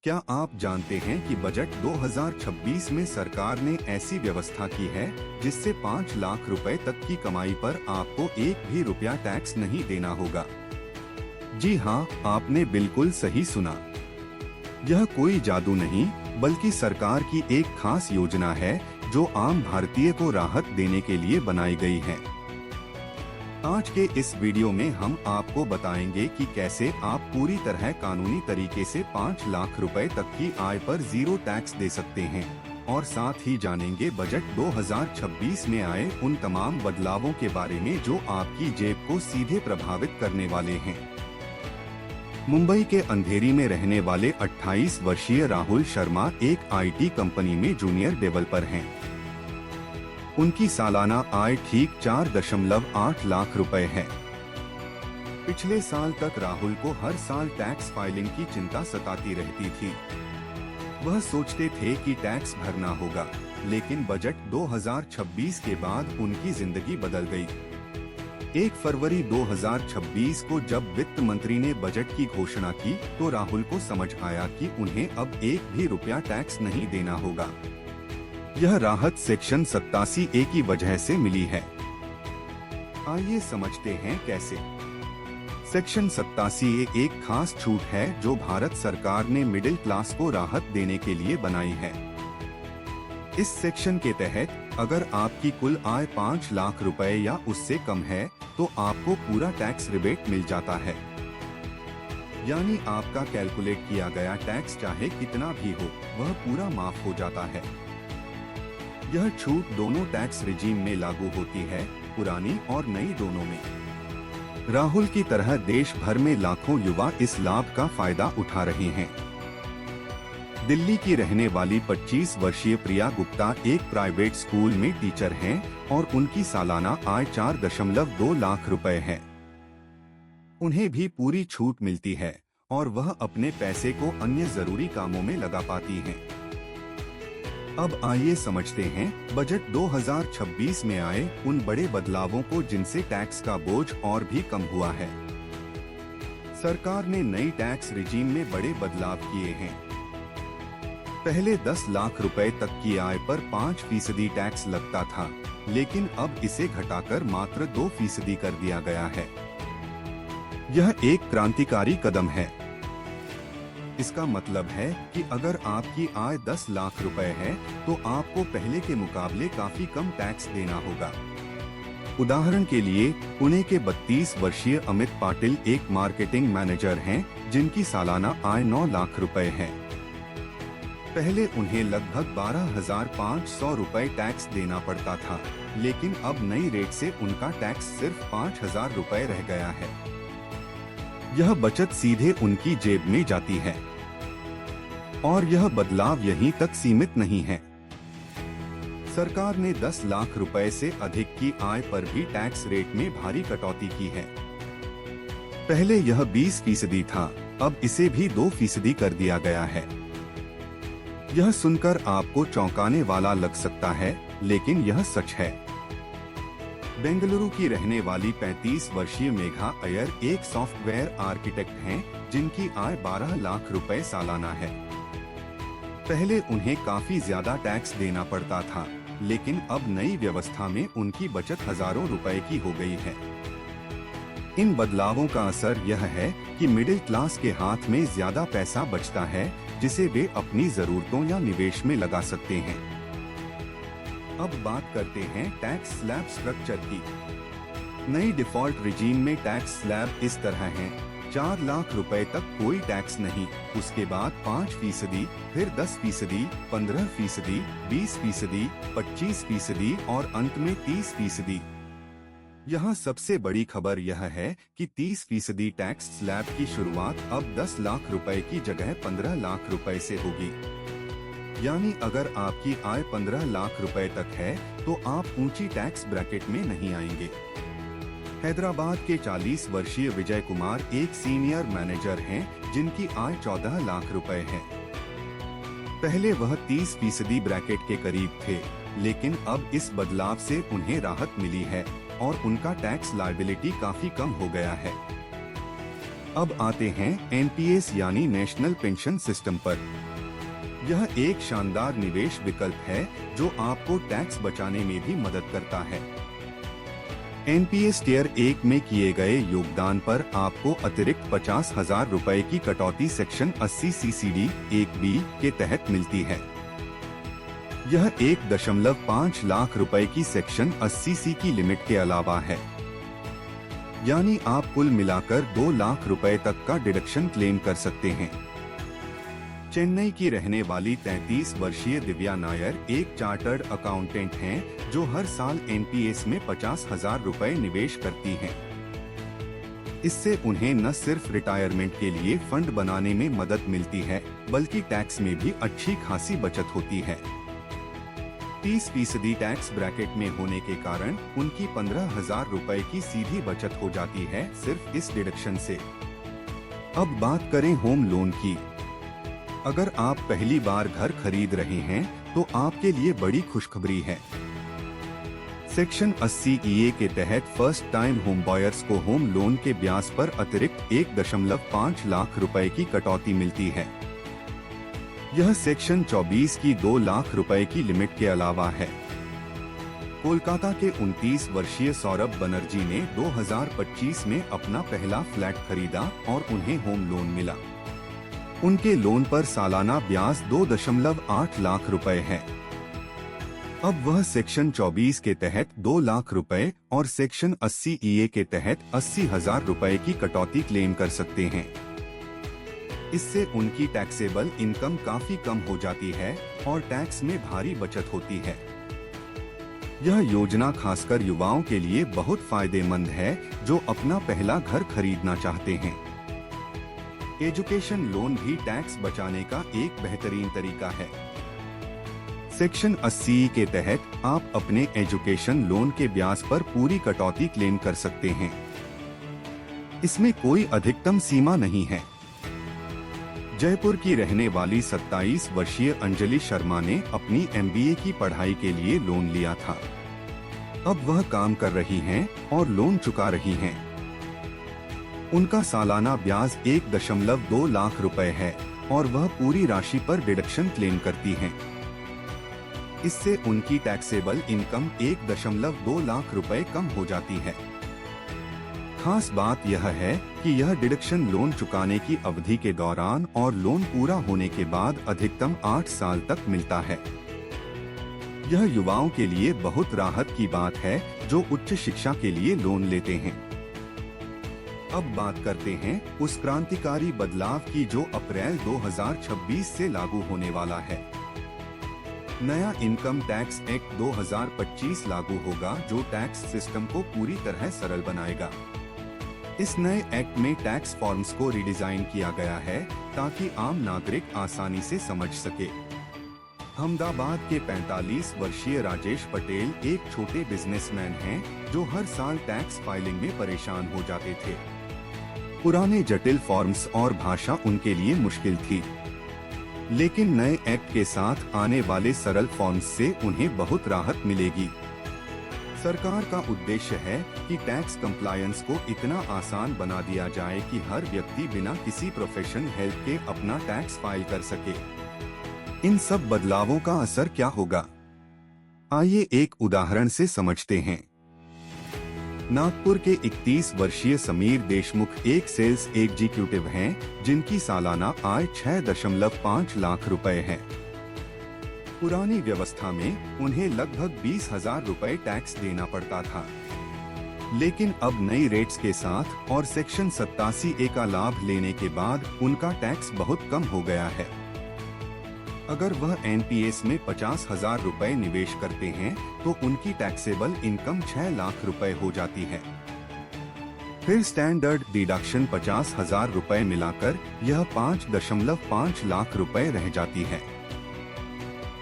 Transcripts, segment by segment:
क्या आप जानते हैं कि बजट 2026 में सरकार ने ऐसी व्यवस्था की है जिससे 5 लाख रुपए तक की कमाई पर आपको एक भी रुपया टैक्स नहीं देना होगा। जी हाँ, आपने बिल्कुल सही सुना। यह कोई जादू नहीं, बल्कि सरकार की एक खास योजना है जो आम भारतीय को राहत देने के लिए बनाई गई है। आज के इस वीडियो में हम आपको बताएंगे कि कैसे आप पूरी तरह कानूनी तरीके से 5 लाख रुपए तक की आय पर जीरो टैक्स दे सकते हैं और साथ ही जानेंगे बजट 2026 में आए उन तमाम बदलावों के बारे में जो आपकी जेब को सीधे प्रभावित करने वाले हैं। मुंबई के अंधेरी में रहने वाले 28 वर्षीय राहुल शर्मा एक IT कंपनी में जूनियर डेवलपर हैं। उनकी सालाना आय ठीक 4.8 लाख रुपए है। पिछले साल तक राहुल को हर साल टैक्स फाइलिंग की चिंता सताती रहती थी। वह सोचते थे कि टैक्स भरना होगा, लेकिन बजट 2026 के बाद उनकी जिंदगी बदल गई। 1 फरवरी 2026 को जब वित्त मंत्री ने बजट की घोषणा की तो राहुल को समझ आया कि उन्हें अब एक भी रुपया टैक्स नहीं देना होगा। यह राहत सेक्शन 87A की वजह से मिली है। आइए समझते हैं कैसे। सेक्शन 87A एक खास छूट है जो भारत सरकार ने मिडिल क्लास को राहत देने के लिए बनाई है। इस सेक्शन के तहत अगर आपकी कुल आय 5 लाख रुपए या उससे कम है तो आपको पूरा टैक्स रिबेट मिल जाता है। यानी आपका कैलकुलेट किया गया टैक्स चाहे कितना भी हो, वह पूरा माफ हो जाता है। यह छूट दोनों टैक्स रिजीम में लागू होती है, पुरानी और नई दोनों में। राहुल की तरह देश भर में लाखों युवा इस लाभ का फायदा उठा रहे हैं। दिल्ली की रहने वाली 25 वर्षीय प्रिया गुप्ता एक प्राइवेट स्कूल में टीचर हैं और उनकी सालाना आय 4.2 लाख रुपए है। उन्हें भी पूरी छूट मिलती है और वह अपने पैसे को अन्य जरूरी कामों में लगा पाती हैं। अब आइए समझते हैं बजट 2026 में आए उन बड़े बदलावों को जिनसे टैक्स का बोझ और भी कम हुआ है। सरकार ने नई टैक्स रिजीम में बड़े बदलाव किए हैं। पहले 10 लाख रुपए तक की आय पर 5% टैक्स लगता था, लेकिन अब इसे घटाकर मात्र 2% कर दिया गया है। यह एक क्रांतिकारी कदम है। इसका मतलब है कि अगर आपकी आय 10 लाख रुपए है तो आपको पहले के मुकाबले काफी कम टैक्स देना होगा। उदाहरण के लिए पुणे के 32 वर्षीय अमित पाटिल एक मार्केटिंग मैनेजर हैं जिनकी सालाना आय 9 लाख रुपए है। पहले उन्हें लगभग 12,500 रुपए टैक्स देना पड़ता था, लेकिन अब नई रेट से उनका टैक्स सिर्फ 5,000 रुपए रह गया है। यह बचत सीधे उनकी जेब में जाती है। और यह बदलाव यहीं तक सीमित नहीं है। सरकार ने 10 लाख रुपए से अधिक की आय पर भी टैक्स रेट में भारी कटौती की है। पहले यह 20% था, अब इसे भी 2% कर दिया गया है। यह सुनकर आपको चौंकाने वाला लग सकता है, लेकिन यह सच है। बेंगलुरु की रहने वाली 35 वर्षीय मेघा अय्यर एक सॉफ्टवेयर आर्किटेक्ट हैं जिनकी आय 12 लाख रुपए सालाना है। पहले उन्हें काफी ज्यादा टैक्स देना पड़ता था, लेकिन अब नई व्यवस्था में उनकी बचत हजारों रुपए की हो गई है। इन बदलावों का असर यह है कि मिडिल क्लास के हाथ में ज्यादा पैसा बचता है जिसे वे अपनी जरूरतों या निवेश में लगा सकते हैं। अब बात करते हैं टैक्स स्लैब स्ट्रक्चर की। नई डिफॉल्ट रिजीम में टैक्स स्लैब इस तरह है: 4 लाख रुपए तक कोई टैक्स नहीं, उसके बाद 5%, फिर 10%, 15%, 20%, 25% और अंत में 30%। यहाँ सबसे बड़ी खबर यह है कि 30% टैक्स स्लैब की शुरुआत अब 10 लाख रुपए की जगह 15 लाख रुपए से होगी। यानी अगर आपकी आय 15 लाख रुपए तक है तो आप ऊंची टैक्स ब्रैकेट में नहीं आएंगे। हैदराबाद के 40 वर्षीय विजय कुमार एक सीनियर मैनेजर हैं जिनकी आय 14 लाख रुपए है। पहले वह 30% ब्रैकेट के करीब थे, लेकिन अब इस बदलाव से उन्हें राहत मिली है और उनका टैक्स लायबिलिटी काफी कम हो गया है। अब आते हैं एनपीएस यानी नेशनल पेंशन सिस्टम पर। यह एक शानदार निवेश विकल्प है जो आपको टैक्स बचाने में भी मदद करता है। एनपीएस टियर 1 में किए गए योगदान पर आपको अतिरिक्त 50,000 रुपए की कटौती सेक्शन 80 CCD 1B के तहत मिलती है। यह 1.5 लाख रुपए की सेक्शन 80C की लिमिट के अलावा है, यानी आप कुल मिलाकर 2 लाख रुपए तक का डिडक्शन क्लेम कर सकते हैं। चेन्नई की रहने वाली 33 वर्षीय दिव्या नायर एक चार्टर्ड अकाउंटेंट हैं जो हर साल एनपीएस में 50,000 रुपए निवेश करती हैं। इससे उन्हें न सिर्फ रिटायरमेंट के लिए फंड बनाने में मदद मिलती है, बल्कि टैक्स में भी अच्छी खासी बचत होती है। 30% टैक्स ब्रैकेट में होने के कारण उनकी 15,000 रुपए की सीधी बचत हो जाती है सिर्फ इस डिडक्शन से। अब बात करें होम लोन की। अगर आप पहली बार घर खरीद रहे हैं तो आपके लिए बड़ी खुशखबरी है। सेक्शन 80 EA के तहत फर्स्ट टाइम होम बायर्स को होम लोन के ब्याज पर अतिरिक्त 1.5 लाख रुपए की कटौती मिलती है। यह सेक्शन 24 की 2 लाख रुपए की लिमिट के अलावा है। कोलकाता के 29 वर्षीय सौरभ बनर्जी ने 2025 में अपना पहला फ्लैट खरीदा और उन्हें होम लोन मिला। उनके लोन पर सालाना ब्याज 2.8 लाख रुपए है। अब वह सेक्शन 24 के तहत 2 लाख रुपए और सेक्शन 80 EA के तहत 80,000 रुपए की कटौती क्लेम कर सकते हैं। इससे उनकी टैक्सेबल इनकम काफी कम हो जाती है और टैक्स में भारी बचत होती है। यह योजना खासकर युवाओं के लिए बहुत फायदेमंद है जो अपना पहला घर खरीदना चाहते हैं। एजुकेशन लोन भी टैक्स बचाने का एक बेहतरीन तरीका है। सेक्शन 80 के तहत आप अपने एजुकेशन लोन के ब्याज पर पूरी कटौती क्लेम कर सकते हैं। इसमें कोई अधिकतम सीमा नहीं है। जयपुर की रहने वाली 27 वर्षीय अंजलि शर्मा ने अपनी MBA की पढ़ाई के लिए लोन लिया था। अब वह काम कर रही हैं और लोन चुका रही हैं। उनका सालाना ब्याज 1.2 लाख रुपए है और वह पूरी राशि पर डिडक्शन क्लेम करती हैं। इससे उनकी टैक्सेबल इनकम 1.2 लाख रुपए कम हो जाती है। खास बात यह है कि यह डिडक्शन लोन चुकाने की अवधि के दौरान और लोन पूरा होने के बाद अधिकतम 8 साल तक मिलता है। यह युवाओं के लिए बहुत राहत की बात है जो उच्च शिक्षा के लिए लोन लेते हैं। अब बात करते हैं उस क्रांतिकारी बदलाव की जो अप्रैल 2026 से लागू होने वाला है। नया इनकम टैक्स एक्ट 2025 लागू होगा जो टैक्स सिस्टम को पूरी तरह सरल बनाएगा। इस नए एक्ट में टैक्स फॉर्म्स को रिडिजाइन किया गया है ताकि आम नागरिक आसानी से समझ सके। अहमदाबाद के 45 वर्षीय राजेश पटेल एक छोटे बिजनेसमैन हैं जो हर साल टैक्स फाइलिंग में परेशान हो जाते थे। पुराने जटिल फॉर्म्स और भाषा उनके लिए मुश्किल थी, लेकिन नए एक्ट के साथ आने वाले सरल फॉर्म्स से उन्हें बहुत राहत मिलेगी। सरकार का उद्देश्य है कि टैक्स कंप्लायंस को इतना आसान बना दिया जाए कि हर व्यक्ति बिना किसी प्रोफेशनल हेल्प के अपना टैक्स फाइल कर सके। इन सब बदलावों का असर क्या होगा, आइए एक उदाहरण से समझते हैं। नागपुर के 31 वर्षीय समीर देशमुख एक सेल्स एग्जीक्यूटिव हैं जिनकी सालाना आय 6.5 लाख रुपए है। पुरानी व्यवस्था में उन्हें लगभग 20,000 रुपए टैक्स देना पड़ता था, लेकिन अब नई रेट्स के साथ और सेक्शन 87A का लाभ लेने के बाद उनका टैक्स बहुत कम हो गया है। अगर वह एनपीएस में 50,000 रुपए निवेश करते हैं तो उनकी टैक्सेबल इनकम 6 लाख रुपए हो जाती है। फिर स्टैंडर्ड डिडक्शन 50,000 रुपए मिलाकर यह 5.5 लाख रुपए रह जाती है।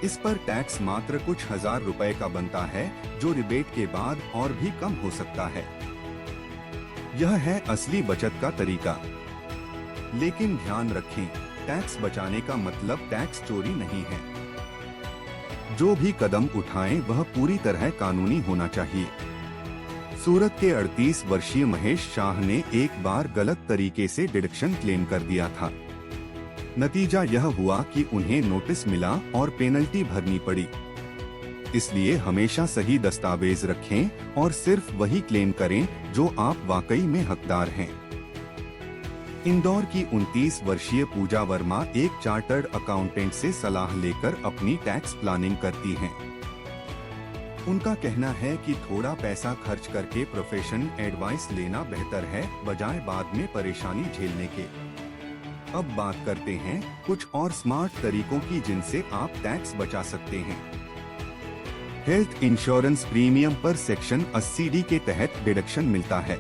इस पर टैक्स मात्र कुछ हजार रुपए का बनता है जो रिबेट के बाद और भी कम हो सकता है। यह है असली बचत का तरीका। लेकिन ध्यान रखें, टैक्स बचाने का मतलब टैक्स चोरी नहीं है। जो भी कदम उठाएं वह पूरी तरह कानूनी होना चाहिए। सूरत के 38 वर्षीय महेश शाह ने एक बार गलत तरीके से डिडक्शन क्लेम कर दिया था। नतीजा यह हुआ कि उन्हें नोटिस मिला और पेनल्टी भरनी पड़ी। इसलिए हमेशा सही दस्तावेज रखें और सिर्फ वही क्लेम करें जो आप वाकई में हकदार हैं। इंदौर की 29 वर्षीय पूजा वर्मा एक चार्टर्ड अकाउंटेंट से सलाह लेकर अपनी टैक्स प्लानिंग करती हैं। उनका कहना है कि थोड़ा पैसा खर्च करके प्रोफेशनल एडवाइस लेना बेहतर है, बजाय बाद में परेशानी झेलने के। अब बात करते हैं कुछ और स्मार्ट तरीकों की जिनसे आप टैक्स बचा सकते हैं। हेल्थ इंश्योरेंस प्रीमियम पर सेक्शन 80D के तहत डिडक्शन मिलता है।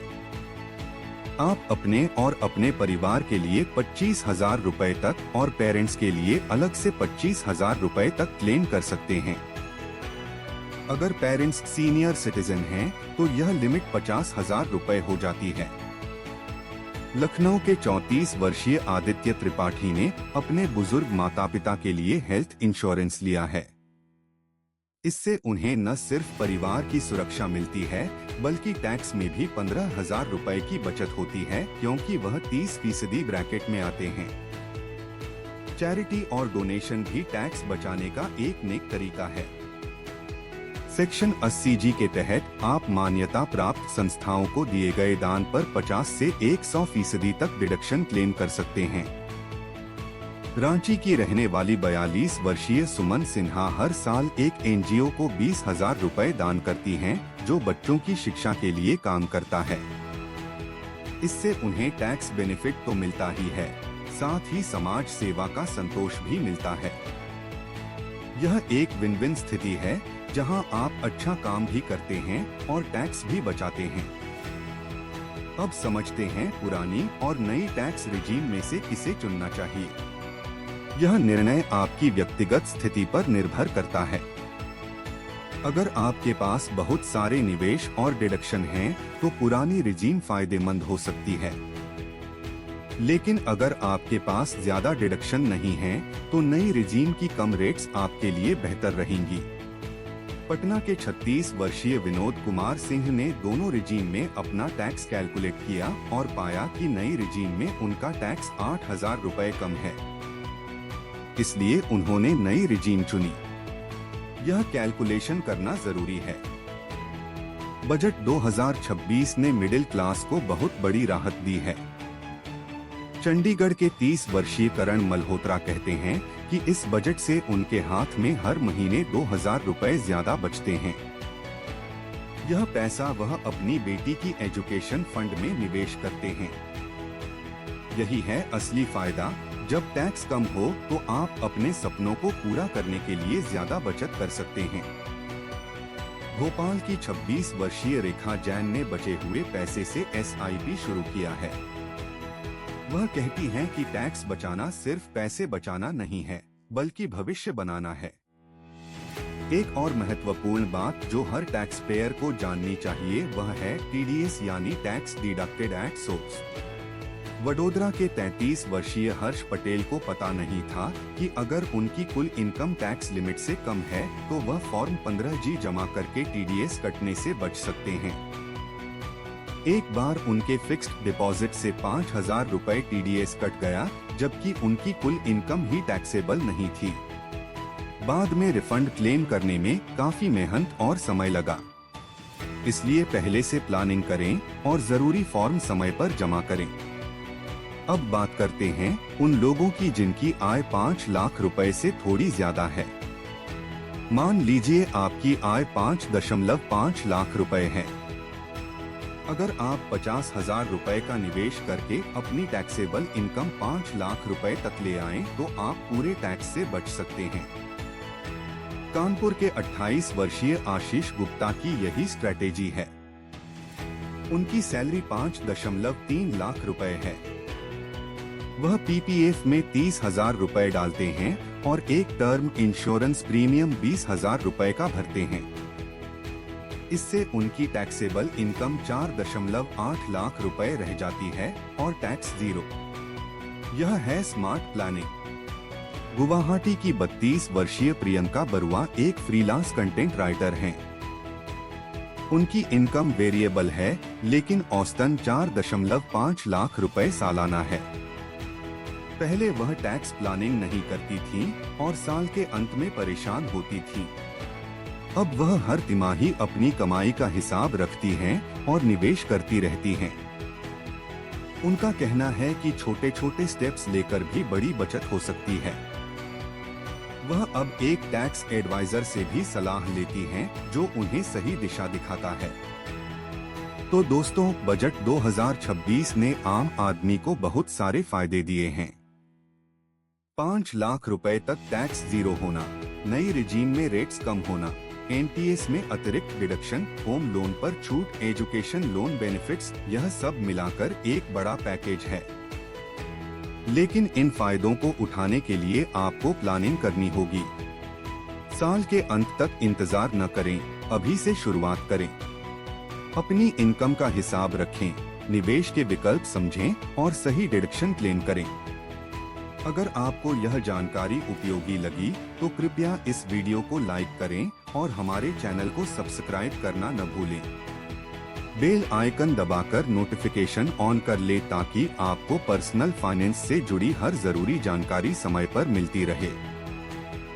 आप अपने और अपने परिवार के लिए 25,000 रुपए तक और पेरेंट्स के लिए अलग से 25,000 रुपए तक क्लेम कर सकते हैं। अगर पेरेंट्स सीनियर सिटीजन हैं, तो यह लिमिट 50,000 रुपए हो जाती है। लखनऊ के 34 वर्षीय आदित्य त्रिपाठी ने अपने बुजुर्ग माता पिता के लिए हेल्थ इंश्योरेंस लिया है। इससे उन्हें न सिर्फ परिवार की सुरक्षा मिलती है, बल्कि टैक्स में भी 15,000 रुपए की बचत होती है, क्योंकि वह 30% ब्रैकेट में आते हैं। चैरिटी और डोनेशन भी टैक्स बचाने का एक नेक तरीका है। सेक्शन 80G के तहत आप मान्यता प्राप्त संस्थाओं को दिए गए दान पर 50 से 100% तक डिडक्शन क्लेम कर सकते हैं। रांची की रहने वाली 42 वर्षीय सुमन सिन्हा हर साल एक NGO को 20,000 रुपए दान करती हैं, जो बच्चों की शिक्षा के लिए काम करता है। इससे उन्हें टैक्स बेनिफिट तो मिलता ही है, साथ ही समाज सेवा का संतोष भी मिलता है। यह एक विन विन स्थिति है, जहां आप अच्छा काम भी करते हैं और टैक्स भी बचाते हैं। अब समझते हैं पुरानी और नई टैक्स रिजीम में से किसे चुनना चाहिए। यह निर्णय आपकी व्यक्तिगत स्थिति पर निर्भर करता है। अगर आपके पास बहुत सारे निवेश और डिडक्शन हैं, तो पुरानी रिजीम फायदेमंद हो सकती है। लेकिन अगर आपके पास ज्यादा डिडक्शन नहीं है, तो नई रिजीम की कम रेट्स आपके लिए बेहतर रहेंगी। पटना के 36 वर्षीय विनोद कुमार सिंह ने दोनों रिजीम में अपना टैक्स कैलकुलेट किया और पाया कि नई रिजीम में उनका टैक्स 8,000 रुपए कम है। इसलिए उन्होंने नई रिजीम चुनी। यह कैलकुलेशन करना जरूरी है। बजट 2026 ने मिडिल क्लास को बहुत बड़ी राहत दी है। चंडीगढ़ के 30 वर्षीय करण मल्होत्रा कहते हैं कि इस बजट से उनके हाथ में हर महीने 2,000 रुपए ज्यादा बचते हैं। यह पैसा वह अपनी बेटी की एजुकेशन फंड में निवेश करते हैं। यही है असली फायदा। जब टैक्स कम हो, तो आप अपने सपनों को पूरा करने के लिए ज्यादा बचत कर सकते हैं। भोपाल की 26 वर्षीय रेखा जैन ने बचे हुए पैसे से SIP शुरू किया है। वह कहती हैं कि टैक्स बचाना सिर्फ पैसे बचाना नहीं है, बल्कि भविष्य बनाना है। एक और महत्वपूर्ण बात जो हर टैक्स पेयर को जाननी चाहिए, वह है TDS यानी tax deducted at source. Vadodara के 33 वर्षीय हर्ष पटेल को पता नहीं था कि अगर उनकी कुल इनकम टैक्स लिमिट से कम है, तो वह फॉर्म 15G जमा करके TDS कटने से बच सकते हैं। एक बार उनके फिक्स्ड डिपॉजिट से 5,000 रुपए TDS कट गया, जबकि उनकी कुल इनकम ही टैक्सेबल नहीं थी। बाद में रिफंड क्लेम करने में काफी मेहनत और समय लगा। इसलिए पहले से प्लानिंग करें और जरूरी फॉर्म समय पर जमा करें। अब बात करते हैं उन लोगों की जिनकी आय 5 लाख रुपए से थोड़ी ज्यादा है। मान लीजिए आपकी आय 5.5 लाख रुपए है। अगर आप 50,000 रुपए का निवेश करके अपनी टैक्सेबल इनकम 5 लाख रुपए तक ले आएं, तो आप पूरे टैक्स से बच सकते हैं। कानपुर के 28 वर्षीय आशीष गुप्ता की यही स्ट्रेटेजी है। उनकी सैलरी 5.3 लाख रुपए है। वह PPF में 30,000 रुपए डालते हैं और एक टर्म इंश्योरेंस प्रीमियम 20,000 रुपए का भरते हैं। इससे उनकी टैक्सेबल इनकम 4.8 लाख रुपए रह जाती है और टैक्स 0। यह है स्मार्ट प्लानिंग। गुवाहाटी की 32 वर्षीय प्रियंका बरुआ एक फ्रीलांस कंटेंट राइटर हैं। उनकी इनकम वेरिएबल है, लेकिन औसतन 4.5 लाख रुपए सालाना है। पहले वह टैक्स प्लानिंग नहीं करती थी और साल के अंत में परेशान होती थी। अब वह हर तिमाही अपनी कमाई का हिसाब रखती हैं और निवेश करती रहती हैं। उनका कहना है कि छोटे छोटे स्टेप्स लेकर भी बड़ी बचत हो सकती है। वह अब एक टैक्स एडवाइजर से भी सलाह लेती हैं, जो उन्हें सही दिशा दिखाता है। तो दोस्तों, बजट 2026 ने आम आदमी को बहुत सारे फायदे दिए हैं। 5 लाख रुपए तक टैक्स जीरो होना, नई रिजीम में रेट्स कम होना, एनपीएस में अतिरिक्त डिडक्शन, होम लोन पर छूट, एजुकेशन लोन बेनिफिट्स, यह सब मिलाकर एक बड़ा पैकेज है। लेकिन इन फायदों को उठाने के लिए आपको प्लानिंग करनी होगी। साल के अंत तक इंतजार न करें, अभी से शुरुआत करें। अपनी इनकम का हिसाब रखें, निवेश के विकल्प समझें और सही डिडक्शन क्लेम करें। अगर आपको यह जानकारी उपयोगी लगी तो कृपया इस वीडियो को लाइक करें और हमारे चैनल को सब्सक्राइब करना न भूलें। बेल आइकन दबाकर नोटिफिकेशन ऑन कर ले ताकि आपको पर्सनल फाइनेंस से जुड़ी हर जरूरी जानकारी समय पर मिलती रहे।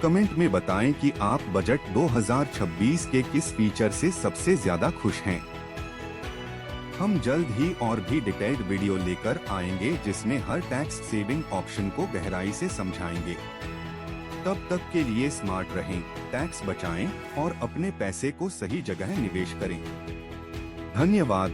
कमेंट में बताएं कि आप बजट 2026 के किस फीचर से सबसे ज्यादा खुश हैं। हम जल्द ही और भी डिटेल्ड वीडियो लेकर आएंगे जिसमें हर टैक्स सेविंग ऑप्शन को गहराई से समझाएंगे। तब तक के लिए स्मार्ट रहें, टैक्स बचाएं और अपने पैसे को सही जगह निवेश करें। धन्यवाद।